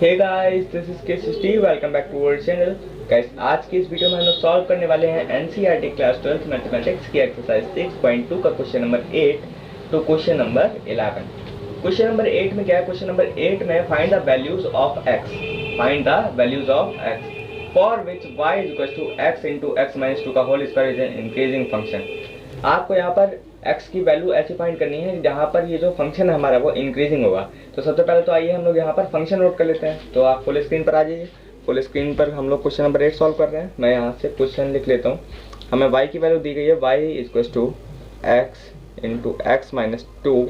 Hey guys, this is K Steve. Welcome back to our channel. Guys, आज की इस video में हम लोग सॉल्व करने वाले हैं एनसीईआरटी क्लास 12th मैथमेटिक्स की एक्सरसाइज 6.2 का question number 8 to question number 11। Question number 8 में क्या है? क्वेश्चन नंबर 8 में find the values of x, find the values of x for which y is equal to x into x minus 2 का whole square is an increasing function. आपको यहाँ पर x की value ऐसी फाइंड करनी है जहाँ पर ये जो फंक्शन है हमारा वो इंक्रीजिंग होगा। तो सबसे पहले तो आइए हम लोग यहाँ पर फंक्शन नोट कर लेते हैं। तो आप फुल स्क्रीन पर आ जाइए। फुल स्क्रीन पर हम लोग क्वेश्चन नंबर 8 सॉल्व कर रहे हैं। मैं यहाँ से क्वेश्चन लिख लेता हूँ। हमें y की वैल्यू दी गई है y equal to x into x minus 2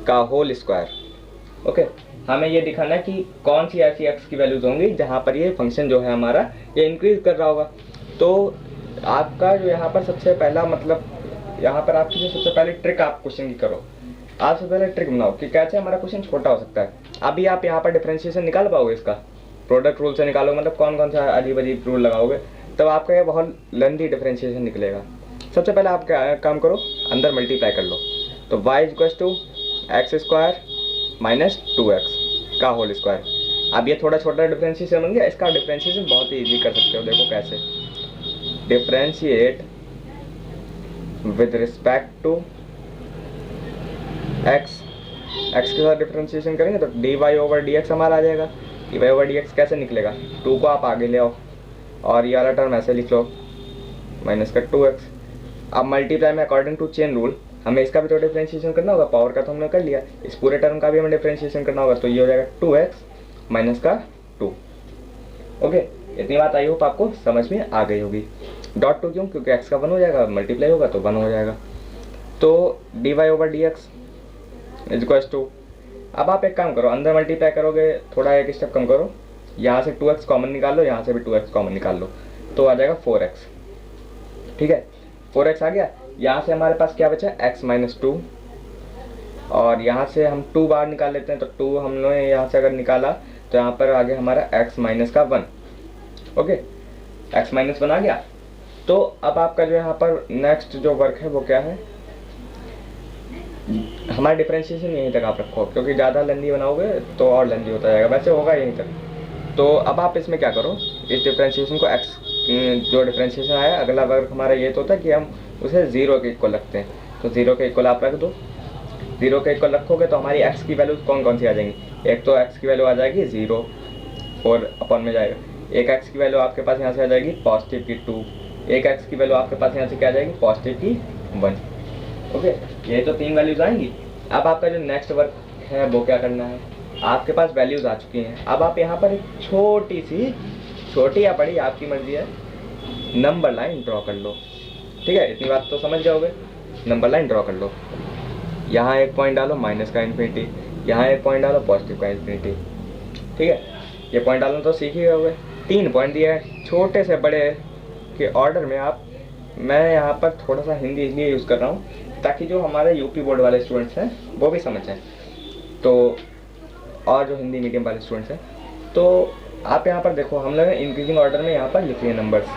का होल स्क्वायर। ओके, हमें ये दिखाना है कि कौन सी ऐसी x की वैल्यूज होंगी जहाँ पर ये फंक्शन जो है हमारा ये इंक्रीज कर रहा होगा। तो आपका जो यहाँ पर सबसे पहला मतलब यहाँ पर आपकी जो सबसे पहले ट्रिक आप क्वेश्चन की करो। आप सबसे पहले ट्रिक बनाओ कि कैसे हमारा क्वेश्चन छोटा हो सकता है। अभी आप यहाँ पर डिफरेंशिएशन निकाल पाओगे इसका? प्रोडक्ट रूल से निकालो, मतलब कौन कौन सा अजीब अजीब रूल लगाओगे तब आपका ये बहुत लेंथी डिफरेंशिएशन निकलेगा। सबसे पहले आप क्या काम करो, अंदर मल्टीप्लाई कर लो। तो y equal to x square minus 2x का होल स्क्वायर। अब ये थोड़ा छोटा डिफरेंशिएशन बन गया। इसका डिफरेंशिएशन बहुत ही ईजी कर सकते हो। देखो कैसे differentiate with respect to x के साथ डिफरेंशिएशन करेंगे तो dy ओवर dx हमारा आ जाएगा। dy ओवर dx कैसे निकलेगा? 2 को आप आगे ले आओ और ये वाला टर्म ऐसे लिख लो माइनस का 2x। अब मल्टीप्लाई में अकॉर्डिंग टू चेन रूल हमें इसका भी तो डिफरेंशिएशन करना होगा। पावर का तो हमने कर लिया, इस पूरे टर्म का भी हमें डिफरेंशिएशन करना होगा। तो ये हो जाएगा 2x माइनस का 2। ओके, इतनी बात आई होप आपको समझ में आ गई होगी। डॉट टू क्यों? क्योंकि x का 1 हो जाएगा, मल्टीप्लाई होगा तो 1 हो जाएगा। तो dy over dx is equal to, अब आप एक काम करो, अंदर मल्टीप्लाई करोगे थोड़ा एक स्टेप कम करो, यहाँ से 2x कॉमन निकाल लो, यहाँ से भी 2x कॉमन निकाल लो तो आ जाएगा 4x। ठीक है, 4x आ गया। यहाँ से हमारे पास क्या बचा? x माइनस 2 और यहाँ से हम 2 बार निकाल लेते हैं। तो 2 हम लोग यहाँ से अगर निकाला तो यहाँ पर आगे हमारा x माइनस का 1। ओके, x माइनस 1 आ गया। तो अब आपका जो यहाँ पर नेक्स्ट जो वर्क है वो क्या है? हमारा डिफरेंशिएशन यहीं तक आप रखो, क्योंकि ज़्यादा लेंदी बनाओगे तो और लेंदी होता जाएगा, वैसे होगा यहीं तक। तो अब आप इसमें क्या करो, इस डिफरेंशिएशन को x जो डिफरेंशिएशन आया अगला वर्क हमारा ये तो होता है कि हम उसे 0 के इक्वल रखते हैं। तो 0 के इक्वल आप रख दो। 0 के इक्वल रखोगे तो हमारी x की वैल्यू कौन कौन सी आ जाएंगी? एक तो x की वैल्यू आ जाएगी 0, 4 अपॉन में जाएगा। एक x की वैल्यू आपके पास यहाँ से आ जाएगी पॉजिटिव की 2। एक x की वैल्यू आपके पास यहाँ से क्या आ जाएगी? पॉजिटिव की 1। ओके, ये तो 3 वैल्यूज आएंगी। अब आपका जो नेक्स्ट वर्क है वो क्या करना है? आपके पास वैल्यूज आ चुकी हैं। अब आप यहाँ पर एक छोटी सी, छोटी या बड़ी आपकी मर्जी है, नंबर लाइन ड्रॉ कर लो। ठीक है, इतनी बात तो समझ जाओगे। नंबर लाइन ड्रॉ कर लो, यहाँ एक पॉइंट डालो माइनस का इन्फिनिटी, यहाँ एक पॉइंट डालो पॉजिटिव का इन्फिनिटी। ठीक है, ये पॉइंट डालना तो सीख ही गए। 3 पॉइंट दिए हैं छोटे से बड़े के ऑर्डर में। आप, मैं यहाँ पर थोड़ा सा हिंदी इसलिए यूज़ कर रहा हूँ ताकि जो हमारे यूपी बोर्ड वाले स्टूडेंट्स हैं वो भी समझ जाएं, तो और जो हिंदी मीडियम वाले स्टूडेंट्स हैं। तो आप यहाँ पर देखो, हम लोग इंक्रीजिंग ऑर्डर में यहाँ पर लिखे हैं नंबर्स।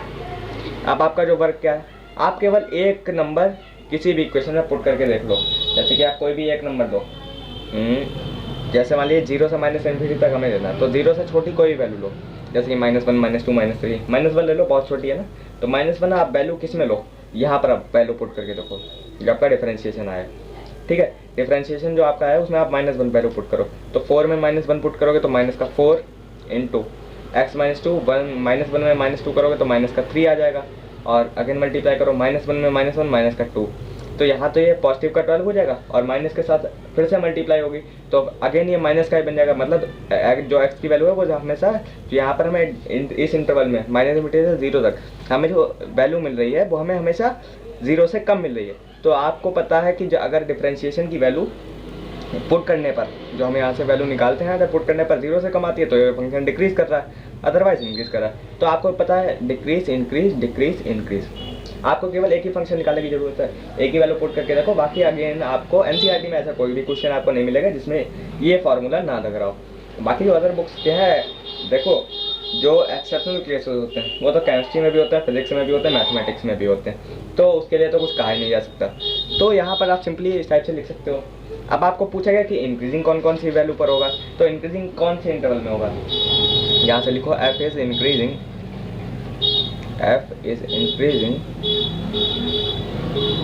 अब आपका जो वर्क क्या है? आप केवल एक नंबर किसी भी इक्वेशन में पुट करके देख लो। जैसे कि आप कोई भी एक नंबर दो, जैसे मान लीजिए 0 से माइनस इन्फिनिटी तक हमें देना है, तो 0 से छोटी कोई भी वैल्यू लो, जैसे कि -1 -2 -3 -1 ले लो, बहुत छोटी है ना। तो -1 आप वैल्यू किस में लो? यहाँ पर आप वैल्यू पुट करके देखो जब आपका डिफरेंशिएशन आया। ठीक है, डिफरेंशिएशन जो आपका है उसमें आप -1 वैल्यू पुट करो। तो 4 में -1 पुट करोगे तो माइनस का 4 इंटू एक्स माइनस 2, -1 में -2 करोगे तो माइनस का 3 आ जाएगा। और अगेन मल्टीप्लाई करो, -1 में -1 माइनस का 2। तो यहाँ तो ये पॉजिटिव का 12 हो जाएगा और माइनस के साथ फिर से मल्टीप्लाई होगी तो अगेन ये माइनस का ही बन जाएगा। मतलब जो x की वैल्यू है वो हमेशा, जो यहाँ पर हमें इस इंटरवल में माइनस से 0 तक हमें जो वैल्यू मिल रही है वो हमें हमेशा 0 से कम मिल रही है। तो आपको पता है कि जो अगर डिफरेंशिएशन की वैल्यू पुट करने पर, जो हम यहाँ से वैल्यू निकालते हैं, अगर पुट करने पर 0 से कम आती है तो ये फंक्शन डिक्रीज कर रहा है, अदरवाइज इंक्रीज कर रहा है। तो आपको पता है डिक्रीज इंक्रीज डिक्रीज इंक्रीज। आपको केवल एक ही फंक्शन निकालने की जरूरत है, एक ही वैल्यू पुट करके देखो। बाकी अगेन आपको एनसीईआरटी में ऐसा कोई भी क्वेश्चन आपको नहीं मिलेगा जिसमें ये फार्मूला ना लग रहा हो। बाकी जो अदर बुक्स क्या है देखो, जो एक्सेप्शनल केसेस होते हैं वो तो केमिस्ट्री में भी होता है, फिजिक्स में भी होते हैं, मैथमेटिक्स में भी होते हैं, तो उसके लिए तो कुछ कहा ही नहीं जा सकता। तो यहाँ पर आप सिंपली इस टाइप से लिख सकते हो। अब आपको पूछा गया कि इंक्रीजिंग कौन कौन सी वैल्यू पर होगा, तो इंक्रीजिंग कौन से इंटरवल में होगा, यहाँ से लिखो एफ इज इंक्रीजिंग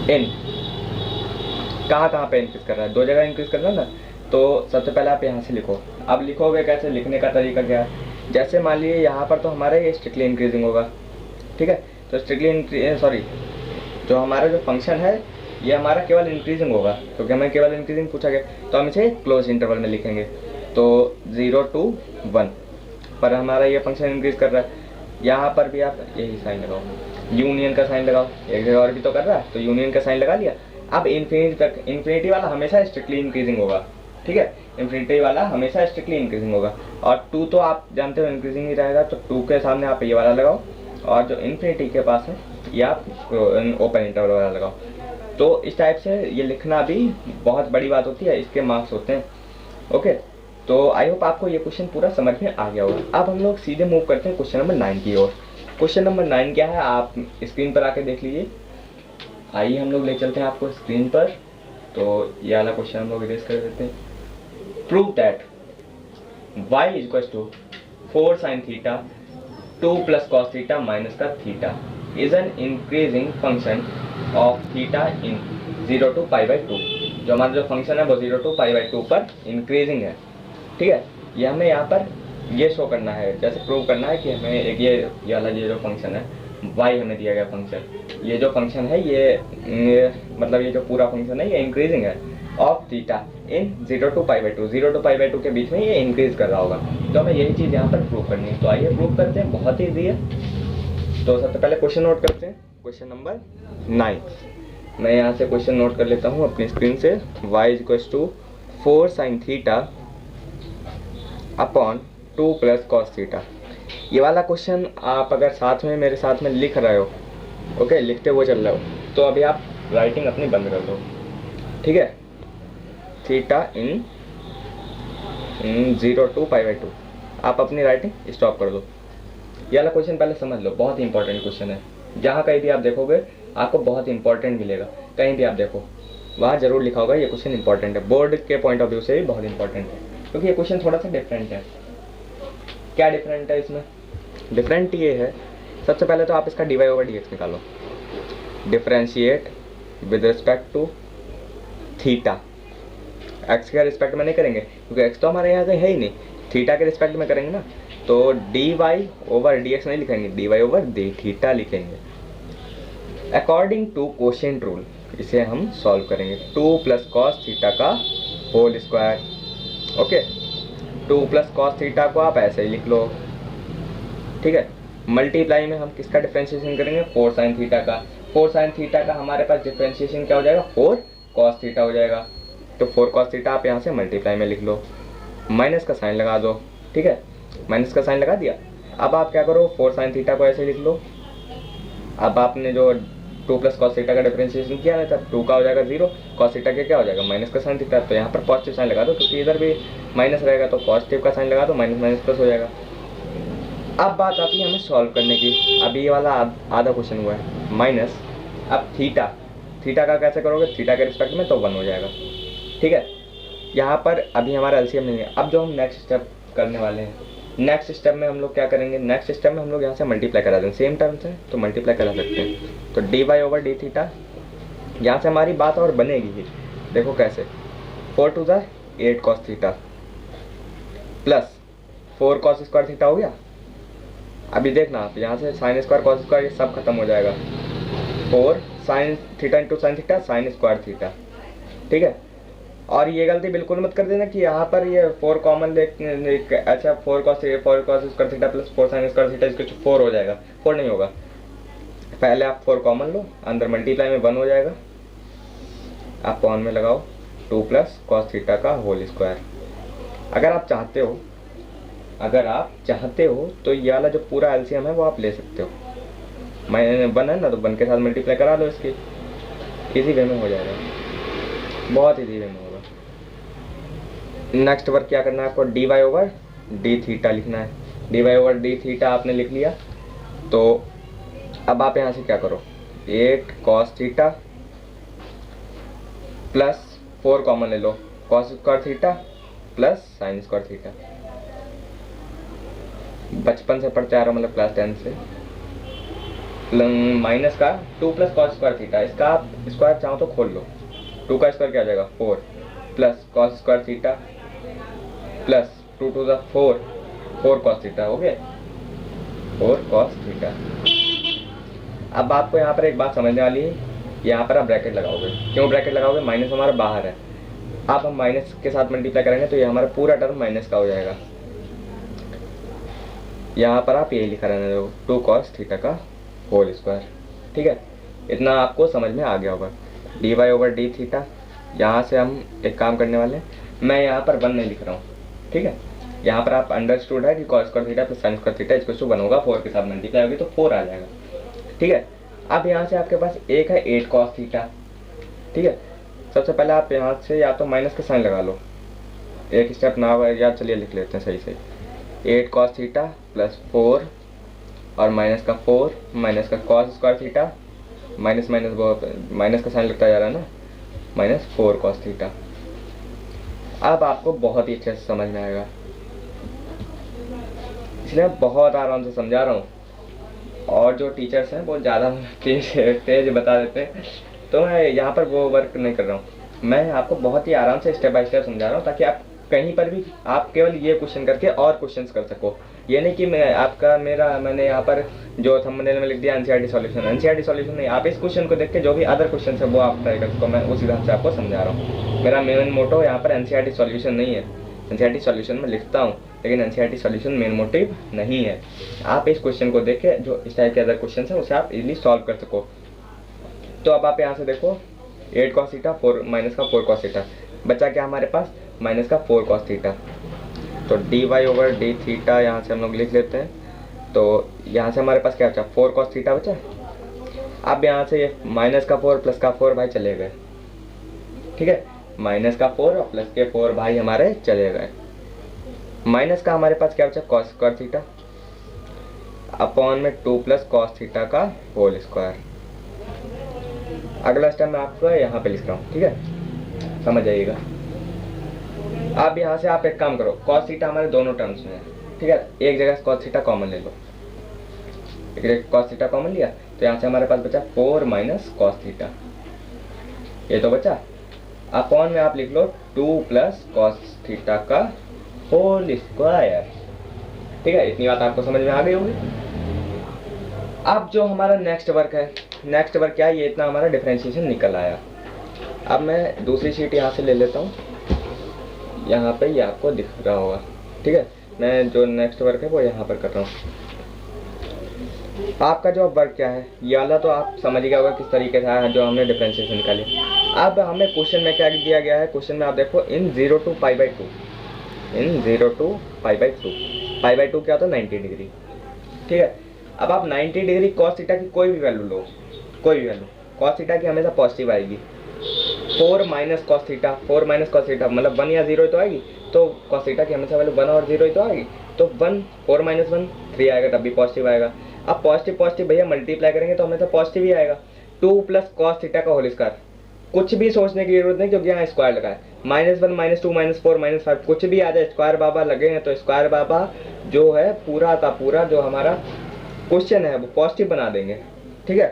इन, कहाँ कहाँ पे इंक्रीज कर रहा है, दो जगह इंक्रीज कर रहा है ना। तो सबसे पहले आप यहाँ से लिखो। अब लिखोगे कैसे, लिखने का तरीका क्या है, जैसे मान लीजिए यहाँ पर तो हमारा ये स्ट्रिक्टली इंक्रीजिंग होगा, ठीक है। तो स्ट्रिक्टली जो हमारा जो फंक्शन है ये हमारा केवल इंक्रीजिंग होगा, क्योंकि हमें केवल इंक्रीजिंग पूछा गया, तो हम इसे क्लोज इंटरवल में लिखेंगे। तो 0 to 1 पर हमारा ये फंक्शन इंक्रीज कर रहा है। यहाँ पर भी आप यही साइन लगाओ, यूनियन का साइन लगाओ, एक जगह और भी तो कर रहा है तो यूनियन का साइन लगा लिया। अब इन्फिनिटी तक, इन्फिनिटी वाला हमेशा स्ट्रिक्टली इंक्रीजिंग होगा, ठीक है, इन्फिनिटी वाला हमेशा स्ट्रिक्टली इंक्रीजिंग होगा। और 2 तो आप जानते हो इंक्रीजिंग ही रहेगा, तो 2 के सामने आप ये वाला लगाओ, और जो इन्फिनिटी के पास है ये आप ओपन इंटरवल वाला लगाओ। तो इस टाइप से ये लिखना भी बहुत बड़ी बात होती है, इसके मार्क्स होते हैं। ओके, तो आई होप आपको ये क्वेश्चन पूरा समझ में आ गया होगा। अब हम लोग सीधे मूव करते हैं क्वेश्चन नंबर 9 की ओर। क्वेश्चन नंबर 9 क्या है आप स्क्रीन पर आके देख लीजिए। आइए हम लोग ले चलते हैं आपको स्क्रीन पर। तो ये वाला क्वेश्चन हम लोग इरेज कर देते हैं। Prove that y equal to 4 sin theta 2 plus cos theta minus का theta is an increasing function of theta in 0 to π/2। जो हमारा जो फंक्शन है वो 0 to π/2 पर इंक्रीजिंग है, ठीक है। ये हमें यहाँ पर ये शो करना है, जैसे प्रूव करना है कि हमें एक ये वाला ये जो फंक्शन है y हमें दिया गया फंक्शन, ये जो फंक्शन है ये मतलब ये जो पूरा फंक्शन है ये इंक्रीजिंग है of theta in 0 to π/2, 0 to π/2 के बीच में ये इंक्रीज कर रहा होगा। तो हमें यही चीज़ यहाँ पर प्रूव करनी है। तो आइए प्रूव करते हैं, बहुत ईजी है। तो सबसे पहले क्वेश्चन नोट करते हैं, क्वेश्चन नंबर 9। मैं यहाँ से क्वेश्चन नोट कर लेता हूँ अपनी स्क्रीन से। y equal to 4 sin theta upon 2 plus cos theta. ये वाला क्वेश्चन आप अगर साथ में मेरे साथ में लिख रहे हो, ओके, लिखते हुए चल रहे हो, तो अभी आप राइटिंग अपनी बंद कर दो, ठीक है। थीटा इन 0 to π/2 आप अपनी राइटिंग स्टॉप कर दो। ये वाला क्वेश्चन पहले समझ लो, बहुत ही इंपॉर्टेंट क्वेश्चन है। जहाँ कहीं भी आप देखोगे आपको बहुत इंपॉर्टेंट मिलेगा, कहीं भी आप देखो वहाँ जरूर लिखा होगा ये क्वेश्चन इंपॉर्टेंट है। बोर्ड के पॉइंट ऑफ व्यू से भी बहुत इंपॉर्टेंट है, क्योंकि ये क्वेश्चन थोड़ा सा डिफरेंट है। क्या डिफरेंट है इसमें? डिफरेंट ये है, सबसे पहले तो आप इसका dy/dx निकालो, differentiate with respect to theta. X के रिस्पेक्ट में नहीं करेंगे क्योंकि एक्स तो हमारे यहाँ कहीं है ही नहीं, थीटा के रिस्पेक्ट में करेंगे ना। तो dy/dx नहीं लिखेंगे, dy/dθ लिखेंगे अकॉर्डिंग टू कोशेंट रूल। इसे हम सॉल्व करेंगे। 2 प्लस कॉस थीटा का whole square, okay. 2 plus cos theta को आप ऐसे ही लिख लो, ठीक है। मल्टीप्लाई में हम किसका डिफरेंशिएशन करेंगे? 4 sin थीटा का। 4 sin थीटा का हमारे पास डिफरेंशिएशन क्या हो जाएगा? 4 cos थीटा हो जाएगा। तो 4 cos थीटा आप यहाँ से मल्टीप्लाई में लिख लो, माइनस का साइन लगा दो, ठीक है। माइनस का साइन लगा दिया। अब आप क्या करो, 4 sin थीटा को ऐसे लिख लो। अब आपने जो 2 प्लस कॉस थीटा का डिफरेंशिएशन किया ना, तब 2 का हो जाएगा 0, कॉस थीटा के क्या हो जाएगा? माइनस का साइन थीटा। तो यहाँ पर पॉजिटिव साइन लगा दो, क्योंकि इधर भी माइनस रहेगा, तो पॉजिटिव का साइन लगा दो, माइनस माइनस प्लस हो जाएगा। अब बात आती है हमें सॉल्व करने की। अभी ये वाला आधा क्वेश्चन हुआ है, माइनस। अब थीटा का कैसे करोगे? थीटा के रिस्पेक्ट में तो 1 हो जाएगा, ठीक है। यहाँ पर अभी हमारा एलसीएम नहीं है। अब जो हम नेक्स्ट स्टेप करने वाले हैं, नेक्स्ट स्टेप में हम लोग क्या करेंगे? नेक्स्ट स्टेप में हम लोग यहाँ से मल्टीप्लाई करा देंगे, सेम टर्म से तो मल्टीप्लाई करा सकते हैं। तो dy/dθ, यहाँ से हमारी बात और बनेगी ही। देखो कैसे, 4 to the 8 cos theta plus 4 cos square theta हो गया। अभी देखना आप यहाँ से साइन स्क्वायर कॉस स्क्वायर ये सब खत्म हो जाएगा। 4 sin theta into sine theta sine square theta, ठीक है। और ये गलती बिल्कुल मत कर देना कि यहाँ पर ये 4 कॉमन ले, अच्छा 4 cos square theta plus 4 sin square theta इसके 4 हो जाएगा। 4 नहीं होगा, पहले आप 4 कॉमन लो, अंदर मल्टीप्लाई में 1 हो जाएगा। आप कॉमन में लगाओ 2 प्लस कॉस थीटा का होल स्क्वायर। अगर आप चाहते हो तो ये वाला जो पूरा एलसीएम है वो आप ले सकते हो। मैंने 1 है ना, तो 1 के साथ मल्टीप्लाई करा लो, इसकी इजी वे में हो जाएगा, बहुत इजी वे में होगा। नेक्स्ट वर्क क्या करना है आपको? dy/dθ लिखना है। D y over d theta आपने लिख लिया। तो अब आप यहाँ से क्या करो, 8 कॉस थीटा प्लस 4 कॉमन ले लो, cos square theta plus sine square theta. बचपन से पढ़ते आ रहा हूँ, मतलब क्लास 10 से। माइनस का 2 प्लस कॉस स्क्वायर थीटा, इसका आप स्क्वायर चाहो तो खोल लो, 2 का स्क्वायर क्या आ जाएगा 4 plus cos square theta plus 2 to the 4 cos theta हो गया, 4 कॉस थीटा। अब आपको यहाँ पर एक बात समझने वाली है, यहाँ पर आप ब्रैकेट लगाओगे। क्यों ब्रैकेट लगाओगे, माइनस हमारा बाहर है, आप हम माइनस के साथ मल्टीप्लाई करेंगे तो ये हमारा पूरा टर्म माइनस का हो जाएगा। यहाँ पर आप यही लिखा रहने दो, 2 कॉस थीटा का होल स्क्वायर। ठीक है, इतना आपको समझ में आ गया होगा। D y over d theta, यहाँ से हम एक काम करने वाले हैं, मैं यहाँ पर 1 नहीं लिख रहा हूँ। ठीक है, यहाँ पर आप अंडरस्टूड है कि cos square theta plus sine square theta इसको 1 होगा, 4 के साथ मल्टीप्लाई होगी तो 4 आ जाएगा। ठीक है, अब यहाँ से आपके पास एक है 8 कॉस थीटा। ठीक है, सबसे पहले आप यहाँ से या तो माइनस का साइन लगा लो, एक स्टेप ना याद, चलिए लिख लेते हैं सही सही। 8 कॉस थीटा प्लस 4 और माइनस का 4 माइनस का cos square theta, minus minus वो माइनस का साइन लगता जा रहा है ना, माइनस 4 कॉस थीटा। अब आपको बहुत ही अच्छे से समझ में आएगा, इसलिए मैं बहुत आराम से समझा रहा हूँ, और जो टीचर्स हैं वो ज़्यादा तेज बता देते हैं, तो मैं यहाँ पर वो वर्क नहीं कर रहा हूँ। मैं आपको बहुत ही आराम से स्टेप बाय स्टेप समझा रहा हूँ, ताकि आप कहीं पर भी आप केवल ये क्वेश्चन करके और क्वेश्चंस कर सको। ये नहीं कि मैंने यहाँ पर जो थंबनेल में लिख दिया एनसीईआरटी सॉल्यूशन नहीं, आप इस क्वेश्चन को देख के जो भी अदर क्वेश्चन है वो आप ट्राई कर सको। मैं उस हिसाब से आपको समझा रहा हूँ। मेरा मेन मोटो यहाँ पर एनसीईआरटी सॉल्यूशन नहीं है, एनसीईआरटी सॉल्यूशन में लिखता हूँ, लेकिन एनसीईआरटी सॉल्यूशन मेन मोटिव नहीं है। आप इस क्वेश्चन को देख के जो इस टाइप के अदर क्वेश्चन है उसे आप इजीली सॉल्व कर सको। तो अब आप यहाँ से देखो, 8 कॉस थीटा 4 माइनस का 4 कॉस थीटा, बचा क्या हमारे पास माइनस का 4 कॉस थीटा। तो d y over d theta यहाँ से हम लोग लिख लेते हैं। तो यहाँ से हमारे पास क्या बचा, 4 कॉस थीटा बचा। अब यहाँ से ये माइनस का 4 प्लस का 4 भाई चले गए। ठीक है, माइनस का 4 और प्लस के 4 भाई हमारे चले गए। माइनस का हमारे पास क्या बचा, कॉस स्क्वायर थीटा अपॉन में 2 प्लस कॉस थीटा का होल स्क्वायर। अगला स्टेप मैं आपको यहाँ पे लिख रहा हूँ। ठीक है, समझ जाइएगा। अब यहाँ से आप एक काम करो, कॉस थीटा हमारे दोनों टर्म्स में है। ठीक है, एक जगह कॉस थीटा कॉमन ले लो, एक जगह कॉस थीटा कॉमन लिया तो यहाँ से हमारे पास बचा 4 माइनस कॉस थीटा, ये तो बचा। अपॉन में आप लिख लो 2 प्लस कॉस थीटा का होल स्क्वायर। ठीक है, इतनी बात आपको समझ में आ गई होगी। अब जो हमारा नेक्स्ट वर्क है, नेक्स्ट वर्क क्या है, ये इतना हमारा डिफरेंशिएशन निकल आया। अब मैं दूसरी शीट यहाँ से ले लेता हूँ, यहाँ पे ये आपको दिख रहा होगा। ठीक है, मैं जो नेक्स्ट वर्क है वो यहाँ पर कर रहा हूँ। आपका जो वर्क क्या है, ये वाला तो आप समझ गया होगा किस तरीके से है जो हमने डिफरेंशिएशन निकाली। अब हमें क्वेश्चन में क्या दिया गया है, क्वेश्चन में आप देखो इन 0 to π/2, इन 0 to π/2, π/2 क्या होता है 90 डिग्री। ठीक है, अब आप 90 डिग्री कॉस थीटा की कोई भी वैल्यू लो, कोई भी वैल्यू, कॉस थीटा की हमेशा पॉजिटिव आएगी। 4 minus cos theta, 4 minus cos theta मतलब 1 या 0 तो आएगी, तो कॉस थीटा की हमेशा वैल्यू 1 और 0 ही तो आएगी। तो 1 4 माइनस 1 3 आएगा, तब भी पॉजिटिव आएगा। अब पॉजिटिव पॉजिटिव भैया मल्टीप्लाई करेंगे तो हमेशा पॉजिटिव ही आएगा। 2 प्लस कॉस थीटा का होल स्क्वायर, कुछ भी सोचने की जरूरत नहीं क्योंकि यहाँ स्क्वायर लगा है। -1 -2 -4 -5 कुछ भी आ जाए, स्क्वायर बाबा लगे हैं तो स्क्वायर बाबा जो है पूरा का पूरा जो हमारा क्वेश्चन है वो पॉजिटिव बना देंगे। ठीक है,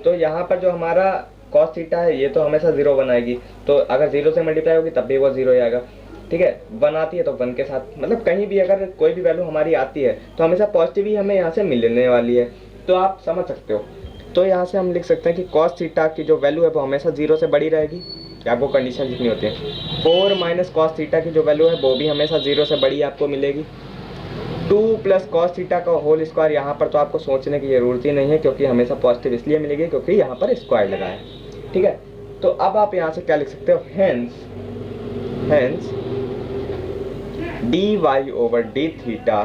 तो यहाँ पर जो हमारा कॉस थीटा है ये तो हमेशा 0 बनाएगी, तो अगर 0 से मल्टीप्लाई होगी तब भी वो 0 ही आएगा। ठीक है, 1 आती है तो 1 के साथ, मतलब कहीं भी अगर कोई भी वैल्यू हमारी आती है तो हमेशा पॉजिटिव ही हमें यहाँ से मिलने वाली है, तो आप समझ सकते हो। तो यहाँ से हम लिख सकते हैं कि कॉस थीटा की जो वैल्यू है वो हमेशा 0 से बड़ी रहेगी। आपको कंडीशन लिखनी होती है। 4 माइनस कॉस थीटा की जो वैल्यू है वो भी हमेशा 0 से बड़ी आपको मिलेगी। 2 प्लस कॉस थीटा का होल स्क्वायर, यहाँ पर तो आपको सोचने की जरूरत ही नहीं है क्योंकि हमेशा पॉजिटिव इसलिए मिलेगी क्योंकि यहाँ पर स्क्वायर लगा है। ठीक है, तो अब आप यहाँ से क्या लिख सकते हो, hence d y over d theta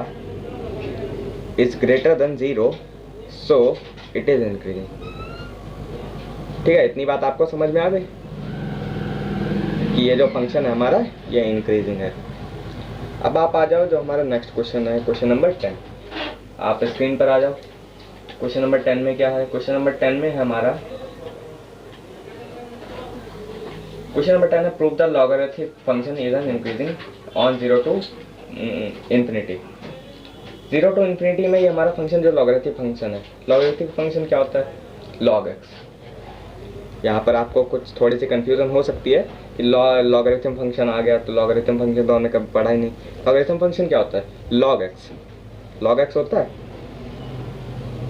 is greater than 0 so it is increasing. ठीक है, इतनी बात आपको समझ में आ गई कि ये जो फंक्शन है हमारा ये इंक्रीजिंग है। अब आप आ जाओ जो हमारा नेक्स्ट क्वेश्चन है, क्वेश्चन नंबर 10। आप स्क्रीन पर आ जाओ। क्वेश्चन नंबर 10 में क्या है? क्वेश्चन नंबर 10 में है हमारा, क्वेश्चन नंबर 10 है prove the logarithmic function is an increasing on 0 to infinity. 0 to infinity में ये हमारा फंक्शन जो लॉगरिथमिक फंक्शन है, लॉगरिथमिक फंक्शन क्या होता है? Log x. यहाँ पर आपको कुछ थोड़ी सी कंफ्यूजन हो सकती है कि लॉगरिथम फंक्शन आ गया, तो लॉगरिथम फंक्शन तो हमने कभी पढ़ा ही नहीं। लॉगरिथम फंक्शन क्या होता है? Log x. लॉग एक्स होता है।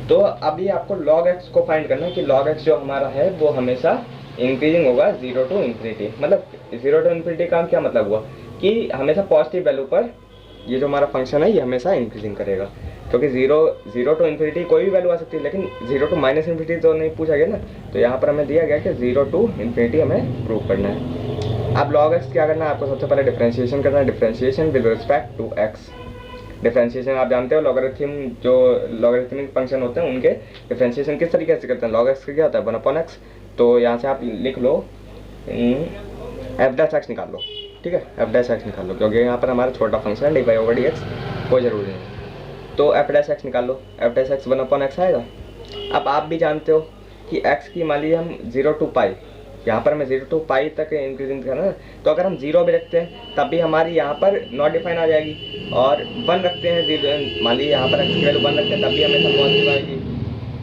तो अभी आपको लॉग एक्स को फाइंड करना है कि लॉग एक्स जो हमारा है वो हमेशा इंक्रीजिंग होगा 0 to इंफिनिटी। मतलब 0 to इंफिनिटी का क्या मतलब हुआ कि हमेशा पॉजिटिव वैल्यू पर ये जो हमारा फंक्शन है ये हमेशा इंक्रीजिंग करेगा, क्योंकि 0 to इंफिनिटी कोई भी वैल्यू आ सकती है, लेकिन 0 to माइनस इंफिनिटी तो नहीं पूछा गया ना। तो यहाँ पर हमें दिया गया कि 0 to इंफिनिटी हमें प्रूव करना है। अब लॉग एक्स क्या करना है? आपको सबसे पहले डिफरेंशिएशन करना है। Differentiation with respect to x. Differentiation आप जानते हो, लॉगरिथम जो लॉगरिथमिक फंक्शन होते हैं उनके डिफरेंशिएशन किस तरीके से करते हैं? लॉग एक्स का क्या होता है? 1/x। तो यहाँ से आप लिख लो f' निकाल लो, ठीक है, f' निकाल लो, क्योंकि यहाँ पर हमारा छोटा फंक्शन है dy/dx, कोई ज़रूरी नहीं। तो f' निकाल लो, f' 1/x आएगा। अब आप भी जानते हो कि x की मान लीजिए हम 0 to पाई, यहाँ पर हमें 0 to पाई तक इंक्रीजिंग करना है। तो अगर हम 0 भी रखते हैं तब भी हमारी यहाँ पर नॉट डिफाइन आ जाएगी, और 1 रखते हैं, मान लीजिए यहाँ पर x की वैल्यू 1 रखते हैं तब भी हमेशा पॉजिटिव आएगी।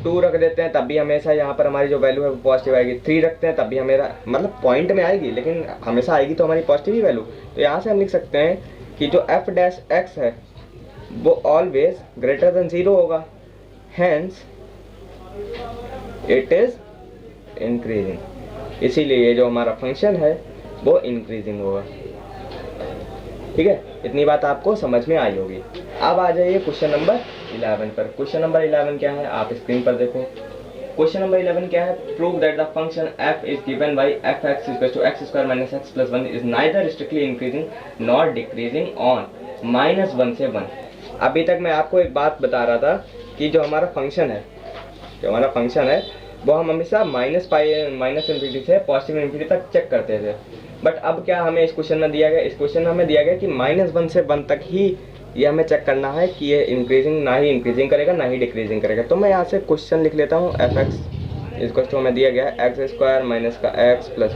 2 रख देते हैं तब भी हमेशा यहाँ पर हमारी जो वैल्यू है वो पॉजिटिव आएगी। 3 रखते हैं तब भी हमेरा मतलब पॉइंट में आएगी, लेकिन हमेशा आएगी तो हमारी पॉजिटिव ही वैल्यू। तो यहाँ से हम लिख सकते हैं कि जो f' है वो ऑलवेज ग्रेटर देन 0 होगा, हैंस इट इज इंक्रीजिंग। इसीलिए ये जो हमारा फंक्शन है वो इंक्रीजिंग होगा। ठीक है, इतनी बात आपको समझ में आई होगी। अब आ जाइए क्वेश्चन नंबर 11 पर। क्वेश्चन नंबर 11 क्या है? आप स्क्रीन पर देखो। क्वेश्चन नंबर 11 क्या है? Prove that the function f is given by f(x) = x² - x + 1 is neither strictly increasing not decreasing on -1 से 1। अभी तक मैं आपको एक बात बता रहा था कि जो हमारा फंक्शन है वो हम हमेशा माइनस इंफिनिटी से पॉजिटिव इंफिनिटी तक चेक करते थे। बट अब क्या हमें इस क्वेश्चन में दिया गया? इस क्वेश्चन में हमें दिया गया कि -1 से 1 तक ही ये हमें चेक करना है कि ये इंक्रीजिंग ना ही इंक्रीजिंग करेगा ना ही डिक्रीजिंग करेगा। तो मैं यहाँ से क्वेश्चन लिख लेता हूँ। f(x) इसको तो हमें दिया गया है x² - x +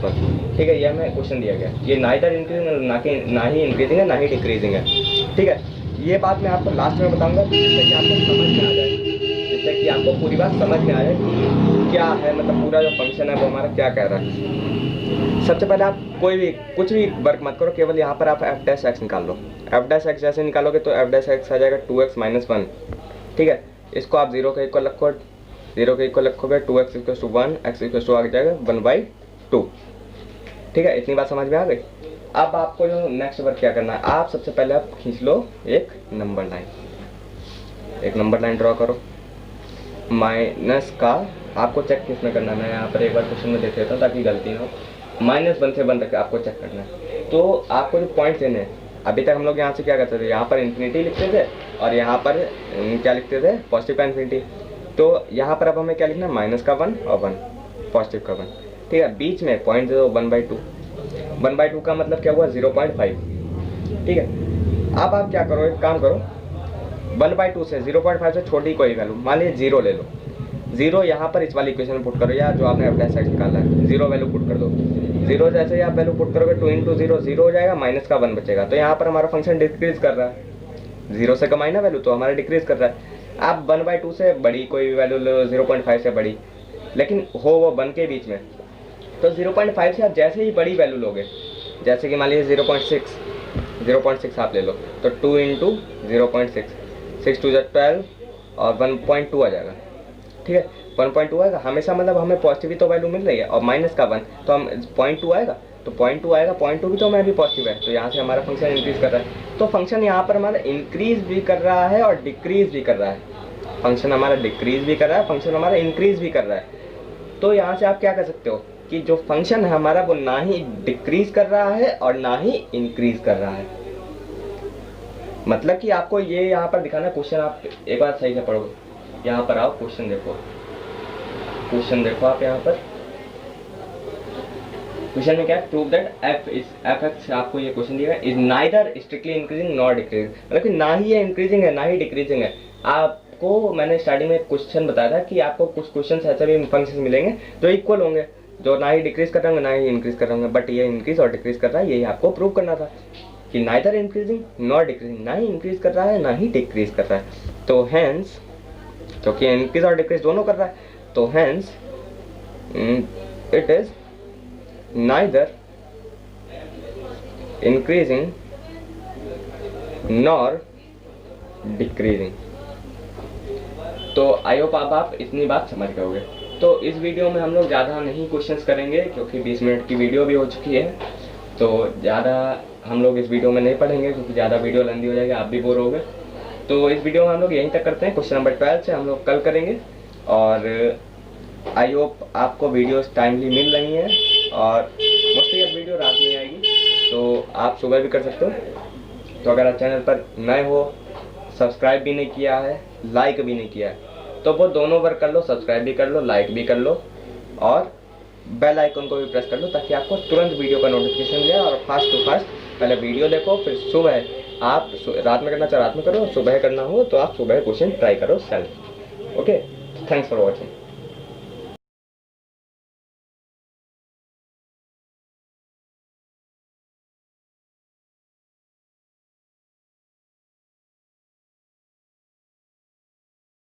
1। ठीक है, ये हमें क्वेश्चन दिया गया, ये नाइदर इंक्रीजिंग ना ही इंक्रीजिंग है ना ही डिक्रीजिंग है। ठीक है, ये बात मैं आपको लास्ट में बताऊंगा जिससे कि आपको समझ में आ जाए, जिससे कि आपको पूरी बात समझ में आ जाए कि क्या है, मतलब पूरा जो फंक्शन है वो हमारा क्या कह रहा है। सबसे पहले आप कुछ भी वर्क मत करो, केवल यहाँ पर आप f' निकाल लो। f' जैसे निकालोगे तो f' आ जाएगा 2x - 1। ठीक है, इसको आप 0 के इक्वल रखो, 0 के इक्वल रखोगे 2x = 1, x = आ जाएगा 1/2। ठीक है, इतनी बात समझ में आ गई। अब आपको जो नेक्स्ट वर्क क्या करना है, आप सबसे पहले आप खींच लो एक नंबर लाइन ड्रॉ करो। माइनस का आपको चेक किसमें करना है, मैं यहाँ पर एक बार क्वेश्चन में देख लेता हूँ ताकि गलती ना हो। -1 से 1 तक आपको चेक करना है। तो आपको जो पॉइंट्स देने हैं, अभी तक हम लोग यहाँ से क्या करते थे, यहाँ पर इंफिनिटी लिखते थे और यहाँ पर क्या लिखते थे, पॉजिटिव का इंफिनिटी। तो यहाँ पर अब हमें क्या लिखना है, -1 और 1, पॉजिटिव का 1। ठीक है, बीच में पॉइंट दे दो 1/2। 1/2 का मतलब क्या हुआ, 0.5। ठीक है, अब आप क्या करो, एक काम करो, 1/2 से 0.5 से छोटी कोई वैल्यू, मान लीजिए 0 ले लो। 0 यहाँ पर इस वाली इक्वेशन में पुट करो, या जो आपने f' निकाला है 0 वैल्यू पुट कर दो। 0 जैसे ही आप वैल्यू पुट करोगे 2 × 0 0 हो जाएगा, माइनस का 1 बचेगा। तो यहाँ पर हमारा फंक्शन डिक्रीज कर रहा है, 0 से कमाई ना वैल्यू, तो हमारा डिक्रीज कर रहा है। आप 1/2 से बड़ी कोई वैल्यू लो, 0.5 से बड़ी, लेकिन हो वो 1 के बीच में। तो 0.5 से आप जैसे ही बड़ी वैल्यू लोगे, जैसे कि मान लीजिए 0.6 आप ले लो, तो 2 × 0.6, 6 2 12 और 1.2 आ जाएगा। ठीक है, 1.2 आएगा हमेशा, मतलब हमें पॉजिटिव ही तो वैल्यू मिल रही है, और माइनस का 1 तो हम 0.2 आएगा, तो 0.2 आएगा, 0.2 भी तो हमें भी पॉजिटिव है, तो यहाँ से हमारा फंक्शन इंक्रीज कर रहा है। तो फंक्शन यहाँ पर हमारा इंक्रीज भी कर रहा है और डिक्रीज भी कर रहा है। फंक्शन हमारा डिक्रीज भी कर रहा है, फंक्शन हमारा इंक्रीज भी कर रहा है। तो यहाँ से आप क्या कर सकते हो कि जो फंक्शन है हमारा वो ना ही डिक्रीज कर रहा है और ना ही इंक्रीज कर रहा है। मतलब कि आपको ये यहाँ पर दिखाना, क्वेश्चन आप एक बार सही से पढ़ो, यहाँ पर आओ, क्वेश्चन देखो आप यहाँ पर। क्वेश्चन में क्या है, प्रूव दैट f(x) आपको ये क्वेश्चन दिया है, is neither strictly increasing not decreasing, मतलब कि ना ही ये इंक्रीजिंग है ना ही डिक्रीजिंग है। आप आपको मैंने स्टार्टिंग में एक क्वेश्चन बताया था कि आपको कुछ क्वेश्चन ऐसे भी फंक्शन मिलेंगे जो इक्वल होंगे, जो ना ही डिक्रीज कर रहे होंगे ना ही इंक्रीज कर रहे होंगे, बट ये इंक्रीज और डिक्रीज कर रहा है, यही आपको प्रूव करना था कि नाइदर इंक्रीजिंग नॉर डिक्रीजिंग, ना ही इंक्रीज कर रहा है ना ही डिक्रीज कर रहा है। तो हैंस, क्योंकि इंक्रीज और डिक्रीज दोनों कर रहा है, तो hence it is neither increasing nor decreasing. तो आई होप आप इतनी बात समझ गए होंगे। तो इस वीडियो में हम लोग ज़्यादा नहीं क्वेश्चंस करेंगे क्योंकि 20 मिनट की वीडियो भी हो चुकी है, तो ज़्यादा हम लोग इस वीडियो में नहीं पढ़ेंगे क्योंकि ज़्यादा वीडियो लंबी हो जाएगी, आप भी बोर हो गए। तो इस वीडियो में हम लोग यहीं तक करते हैं, क्वेश्चन नंबर 12 से हम लोग कल करेंगे। और आई होप आपको वीडियोस टाइमली मिल रही हैं, और मोस्टली अब वीडियो रात में आएगी तो आप सुबह भी कर सकते हो। तो अगर आप चैनल पर नए हो, सब्सक्राइब भी नहीं किया है, लाइक भी नहीं किया है, तो वो दोनों वर्क कर लो, सब्सक्राइब भी कर लो, लाइक भी कर लो, और बेल आइकन को भी प्रेस कर लो ताकि आपको तुरंत वीडियो का नोटिफिकेशन मिले। और फास्ट टू फास्ट पहले वीडियो देखो, फिर सुबह आप रात में करना चाहे रात में करो, सुबह करना हो तो आप सुबह क्वेश्चन ट्राई करो self. Okay, thanks for watching.